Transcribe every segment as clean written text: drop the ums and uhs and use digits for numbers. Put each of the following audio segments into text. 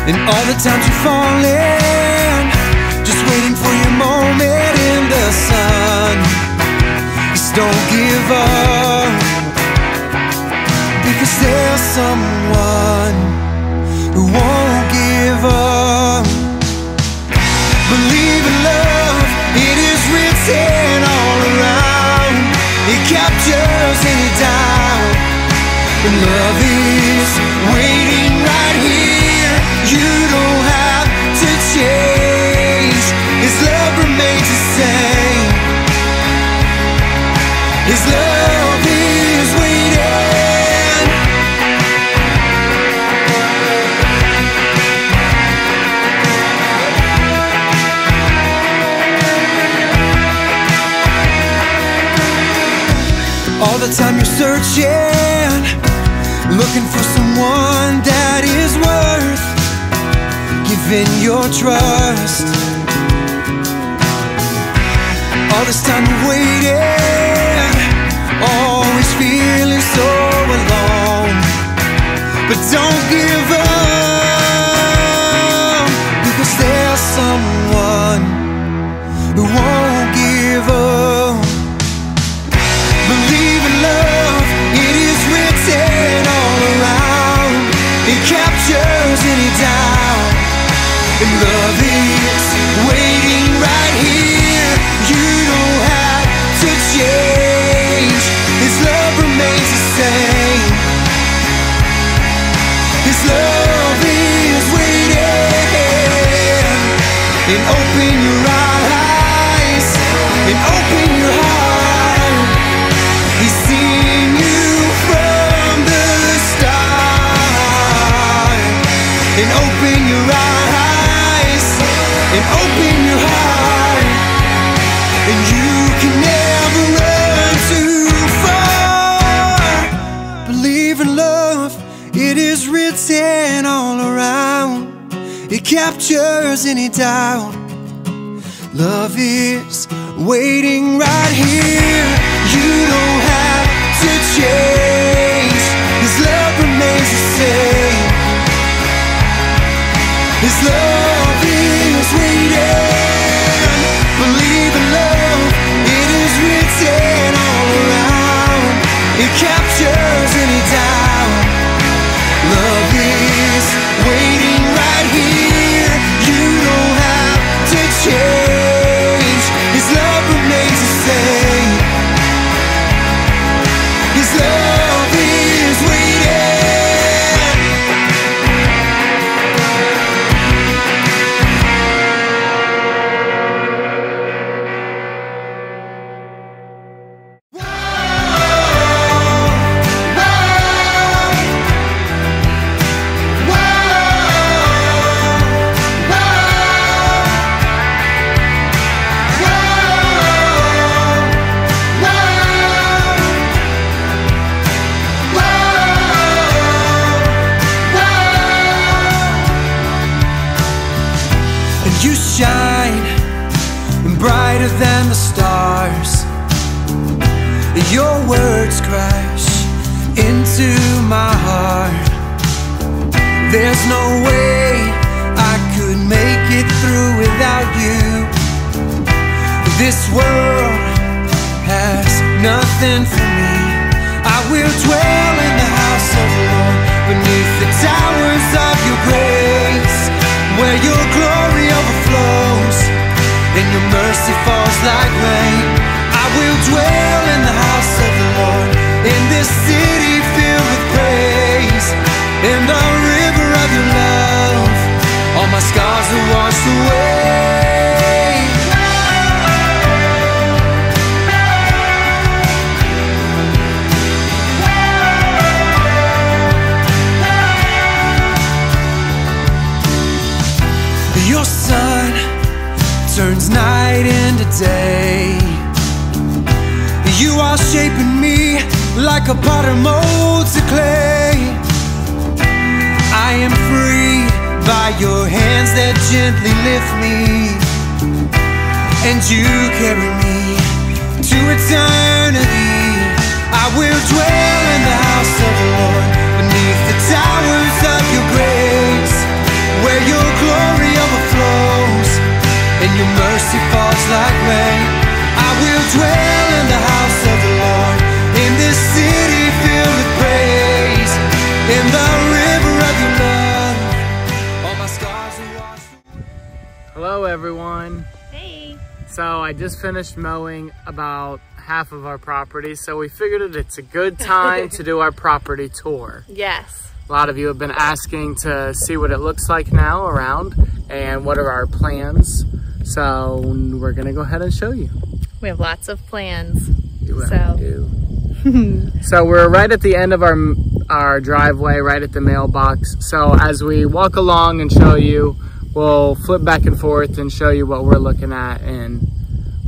And all the times you're falling, just waiting for your moment in the sun. Just don't give up, because there's someone who won't give up. Believe in love, it is written all around. It captures any doubt. And love is waiting right here. You don't have to change. His love remains the same. His love is waiting. All the time you're searching, looking for someone that is worth giving your trust. All this time you're waiting, always feeling so alone. But don't give up, because there's someone who won't give up. Believe in love, it is written all around. It captures any doubt. And love is waiting right here. You don't have to change. His love remains the same. His love is waiting. And open your eyes, and open your heart. He's seen you from the start. And open your eyes, and open your heart, and you can never run too far. Believe in love, it is written all around. It captures any doubt. Love is waiting right here. You don't have to change. His love remains the same. His love is waiting. Believe in love, it is written all around. It captures any doubt. Love is waiting right here. You don't have to change. His love remains the same. His love is waiting. You shine brighter than the stars. Your words crash into my heart. There's no way I could make it through without you. This world has nothing for me. I will dwell in the house of the Lord, beneath the towers of your grace, where your glory overflows and your mercy falls like rain. I will dwell in the house of the Lord, in this city filled with praise, in the river of your love. All my scars are washed away. Your sun turns night into day. You are shaping me like a potter molds the clay. I am free by your hands that gently lift me, and you carry me to eternity. I will dwell in the house of the Lord, beneath the towers of your grace, where everyone. Hey. So I just finished mowing about half of our property, so we figured it's a good time to do our property tour. Yes. A lot of you have been asking to see what it looks like now around and what are our plans. So we're gonna go ahead and show you. We have lots of plans. So we're right at the end of our driveway, right at the mailbox. So as we walk along and show you, we'll flip back and forth and show you what we're looking at and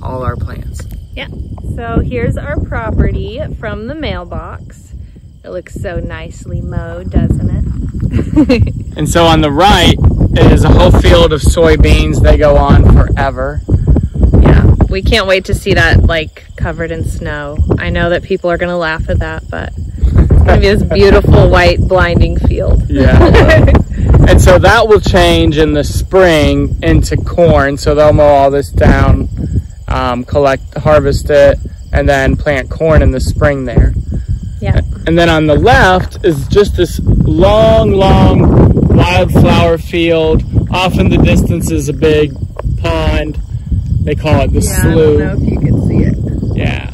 all our plans. Yeah. So here's our property from the mailbox. It looks so nicely mowed, doesn't it? And so on the right is a whole field of soybeans. They go on forever. Yeah, we can't wait to see that like covered in snow. I know that people are gonna laugh at that, but it's gonna be this beautiful white blinding field. Yeah. And so that will change in the spring into corn. So they'll mow all this down, harvest it, and then plant corn in the spring there. Yeah. And then on the left is just this long wildflower field. Off in the distance is a big pond. They call it the slough. I don't know if you can see it. Yeah.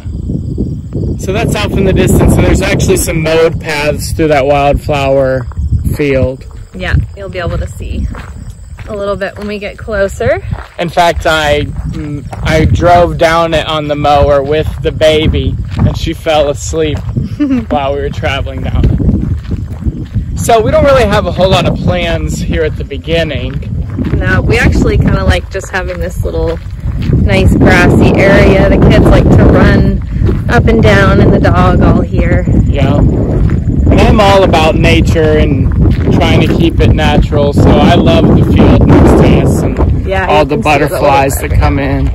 So that's off in the distance. And there's actually some mowed paths through that wildflower field. Yeah, you'll be able to see a little bit when we get closer. In fact, I drove down it on the mower with the baby, and she fell asleep while we were traveling down it. So we don't really have a whole lot of plans here at the beginning. No, we actually kind of like just having this little nice grassy area. The kids like to run up and down, and the dog all here. Yeah. And I'm all about nature and trying to keep it natural, so I love the field next to us and all the butterflies that come in.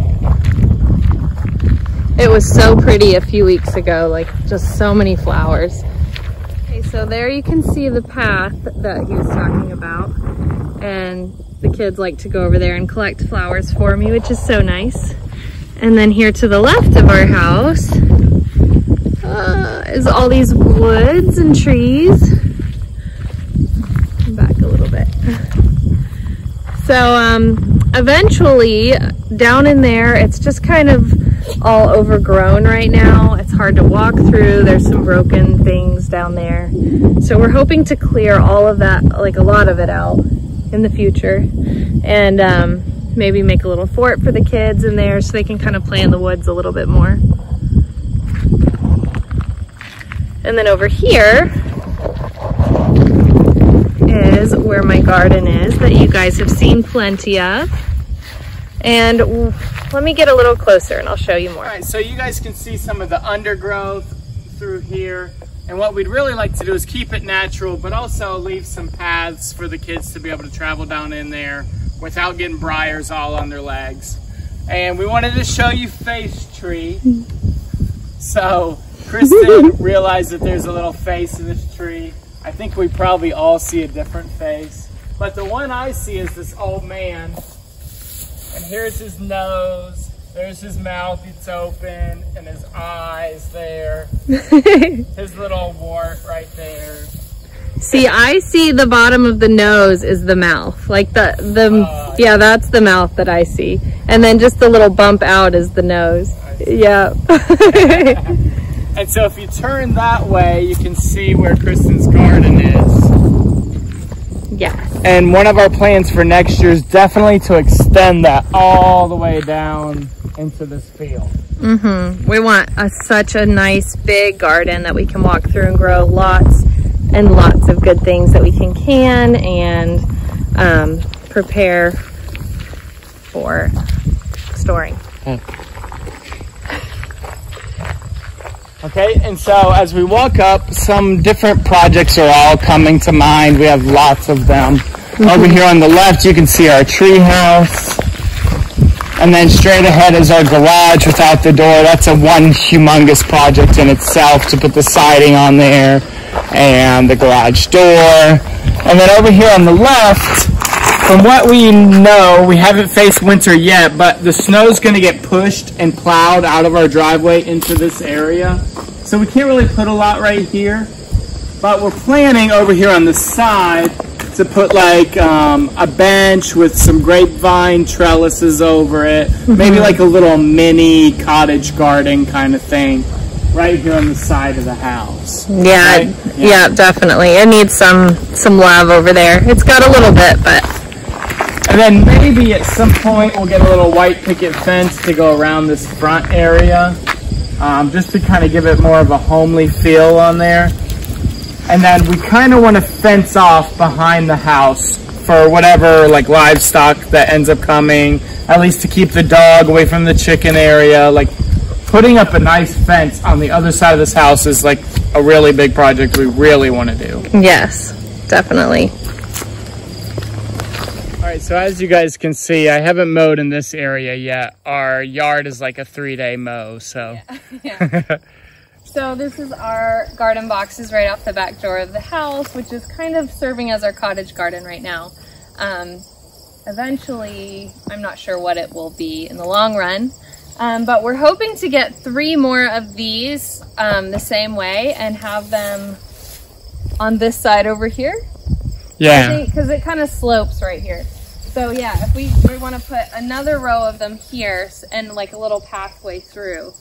It was so pretty a few weeks ago, like just so many flowers. Okay, so there you can see the path that he was talking about, and the kids like to go over there and collect flowers for me, which is so nice. And then here to the left of our house is all these woods and trees. Back a little bit. So eventually down in there, it's just kind of all overgrown right now. It's hard to walk through. There's some broken things down there. So we're hoping to clear all of that, like a lot of it out in the future, and maybe make a little fort for the kids in there so they can kind of play in the woods a little bit more. And then over here is where my garden is that you guys have seen plenty of. And let me get a little closer and I'll show you more. All right, so you guys can see some of the undergrowth through here. And what we'd really like to do is keep it natural, but also leave some paths for the kids to be able to travel down in there without getting briars all on their legs. And we wanted to show you face tree. So Kristen realized that there's a little face in this tree. I think we probably all see a different face. But the one I see is this old man. And here's his nose. There's his mouth, it's open, and his eyes there. His little wart right there. See, I see the bottom of the nose is the mouth. Like yeah, that's the mouth that I see. And then just the little bump out is the nose. Yeah. And so if you turn that way, you can see where Kristen's garden is. Yeah. And one of our plans for next year is definitely to extend that all the way down into this field. We want such a nice big garden that we can walk through and grow lots and lots of good things that we can and prepare for storing. Okay, and so as we walk up, some different projects are all coming to mind. We have lots of them. Over here on the left, you can see our tree house. And then straight ahead is our garage without the door. That's one humongous project in itself, to put the siding on there and the garage door. And then over here on the left, from what we know, we haven't faced winter yet, but the snow's going to get pushed and plowed out of our driveway into this area. So we can't really put a lot right here, but we're planning over here on the side to put like a bench with some grapevine trellises over it. Maybe like a little mini cottage garden kind of thing right here on the side of the house. Yeah, right? yeah, definitely. It needs some love over there. It's got a little bit, but... And then maybe at some point we'll get a little white picket fence to go around this front area, just to kind of give it more of a homely feel on there. And then we kind of want to fence off behind the house for whatever like livestock that ends up coming, at least to keep the dog away from the chicken area. Like putting up a nice fence on the other side of this house is like a really big project we really want to do. Yes, definitely. All right, so as you guys can see, I haven't mowed in this area yet. Our yard is like a 3-day mow, so. Yeah. So this is our garden boxes right off the back door of the house, which is kind of serving as our cottage garden right now. Eventually, I'm not sure what it will be in the long run, but we're hoping to get 3 more of these the same way and have them on this side over here. Yeah. Because it kind of slopes right here. So yeah, if we want to put another row of them here and like a little pathway through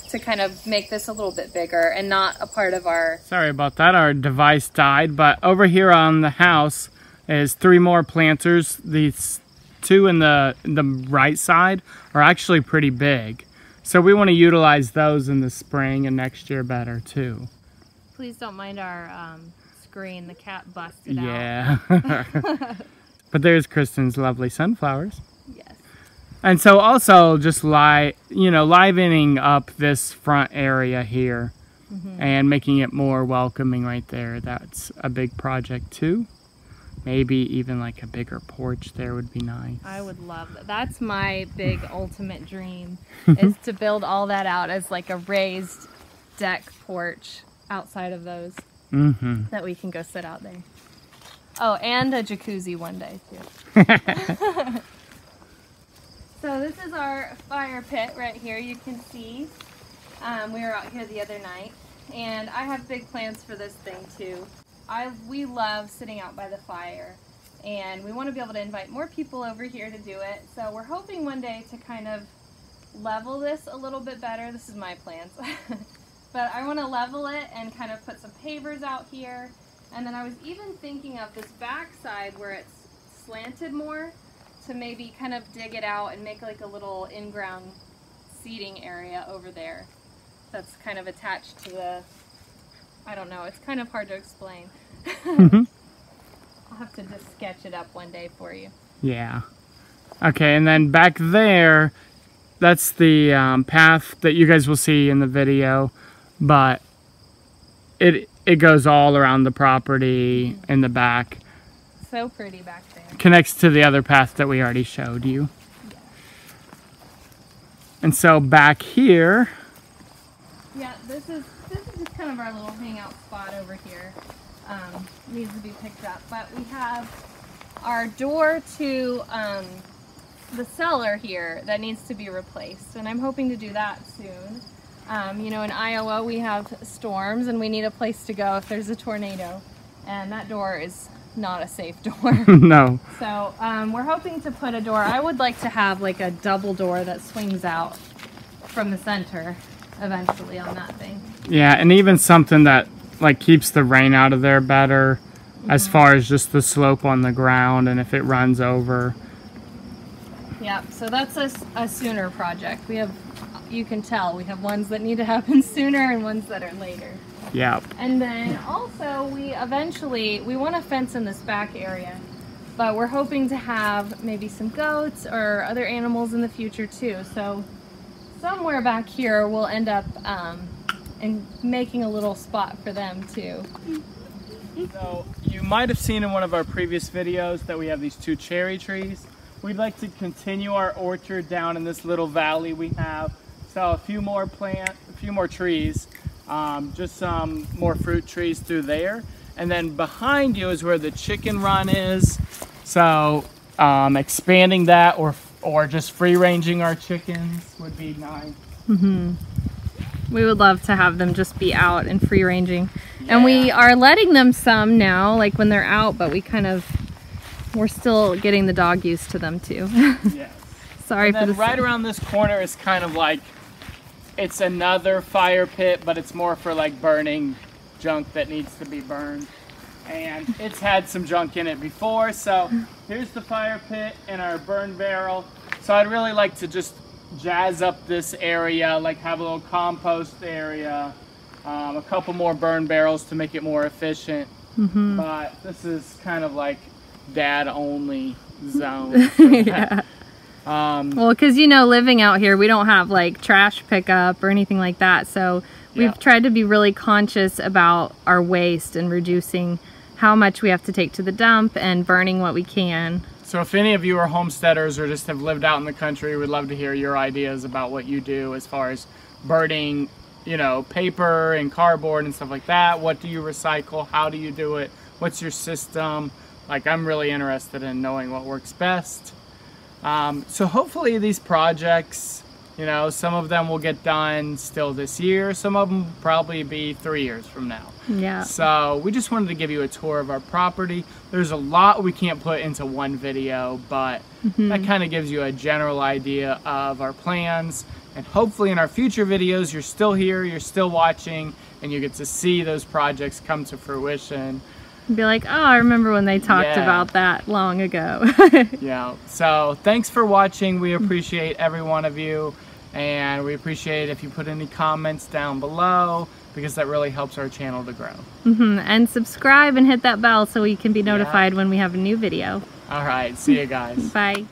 to kind of make this a little bit bigger and not a part of our... Sorry about that, our device died, but over here on the house is 3 more planters. These 2 in the right side are actually pretty big. So we want to utilize those in the spring and next year better too. Please don't mind our screen, the cat busted out. Yeah. But there's Kristen's lovely sunflowers. Yes. And so also just livening up this front area here and making it more welcoming right there. That's a big project too. Maybe even like a bigger porch there would be nice. I would love that. That's my big ultimate dream is to build all that out as like a raised deck porch outside of those that we can go sit out there. Oh, and a jacuzzi one day too. So this is our fire pit right here. You can see we were out here the other night, and I have big plans for this thing too. We love sitting out by the fire, and we want to be able to invite more people over here to do it. So we're hoping one day to kind of level this a little bit better. This is my plans. But I want to level it and kind of put some pavers out here. And then I was even thinking of this back side where it's slanted more to maybe kind of dig it out and make like a little in-ground seating area over there that's kind of attached to the, I don't know, it's kind of hard to explain. I'll have to just sketch it up one day for you. Yeah. Okay, and then back there, that's the path that you guys will see in the video, but it goes all around the property in the back. So pretty back there. Connects to the other path that we already showed you. Yeah. And so back here. Yeah, this is just kind of our little hangout spot over here. Needs to be picked up, but we have our door to the cellar here that needs to be replaced, and I'm hoping to do that soon. You know, in Iowa we have storms and we need a place to go if there's a tornado, and that door is not a safe door. No. So we're hoping to put a door. I would like to have like a double door that swings out from the center eventually on that thing. Yeah, and even something that like keeps the rain out of there better as far as just the slope on the ground and if it runs over. Yeah, so that's a sooner project. We have, you can tell, we have ones that need to happen sooner and ones that are later. Yeah. And then also we want to fence in this back area, but we're hoping to have maybe some goats or other animals in the future too. So somewhere back here we'll end up in making a little spot for them too. So you might have seen in one of our previous videos that we have these 2 cherry trees. We'd like to continue our orchard down in this little valley we have. So a few more trees, just some more fruit trees through there. And then behind you is where the chicken run is. So expanding that or just free ranging our chickens would be nice. We would love to have them just be out and free ranging. Yeah. And we are letting them some now, like when they're out, but we kind of we're still getting the dog used to them too. Yes. Sorry and for then the right around this corner is kind of like, it's another fire pit, but it's more for like burning junk that needs to be burned. And it's had some junk in it before, so here's the fire pit and our burn barrel. So I'd really like to just jazz up this area, like have a little compost area, a couple more burn barrels to make it more efficient. But this is kind of like dad only zone. Yeah. Well, because you know, living out here, we don't have like trash pickup or anything like that, so we've tried to be really conscious about our waste and reducing how much we have to take to the dump and burning what we can. So if any of you are homesteaders or just have lived out in the country, we'd love to hear your ideas about what you do as far as burning, you know, paper and cardboard and stuff like that. What do you recycle? How do you do it? What's your system? Like, I'm really interested in knowing what works best. So hopefully these projects, you know, some of them will get done still this year. Some of them will probably be 3 years from now. Yeah. So we just wanted to give you a tour of our property. There's a lot we can't put into one video, but that kind of gives you a general idea of our plans. And hopefully in our future videos, you're still here, you're still watching, and you get to see those projects come to fruition. Be like, oh, I remember when they talked about that long ago. Yeah. So thanks for watching. We appreciate every one of you. And we appreciate if you put any comments down below, because that really helps our channel to grow. And subscribe and hit that bell so you can be notified when we have a new video. All right. See you guys. Bye.